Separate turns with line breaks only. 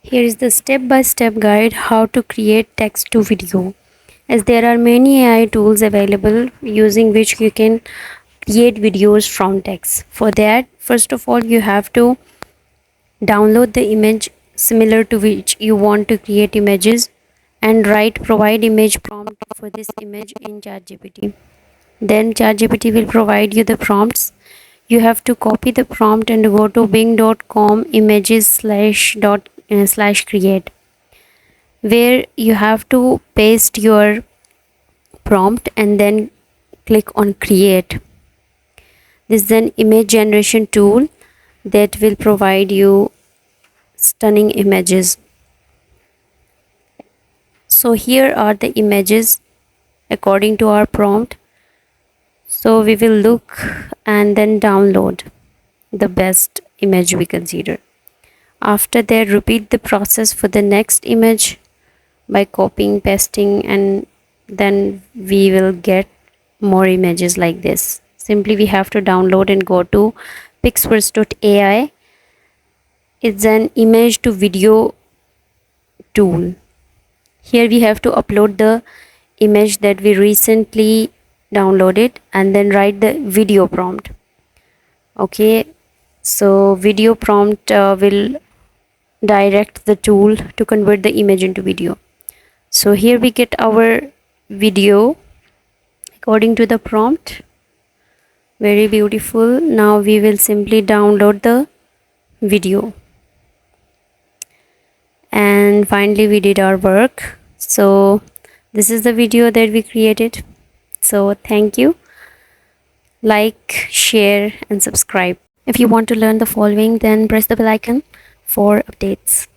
Here is the step-by-step guide how to create text to video. As there are many AI tools available using which you can create videos from text. For that, first of all, you have to download the image similar to which you want to create images and write provide image prompt for this image in ChatGPT. Then ChatGPT will provide you the prompts. You have to copy the prompt and go to bing.com images slash create, where you have to paste your prompt and then click on create. This is an image generation tool that will provide you stunning images. So here are the images according to our prompt. So we will look and then download the best image we consider. After that, repeat the process for the next image by copying, pasting, and then we will get more images like this. Simply we have to download and go to pixverse.ai. It's an image to video tool. Here we have to upload the image that we recently downloaded and then write the video prompt. Okay, so video prompt will direct the tool to convert the image into video. So here we get our video according to the prompt. Very beautiful. Now we will simply download the video. And finally we did our work. So this is the video that we created. So thank you. Like, share and subscribe. If you want to learn the following, then press the bell icon for updates.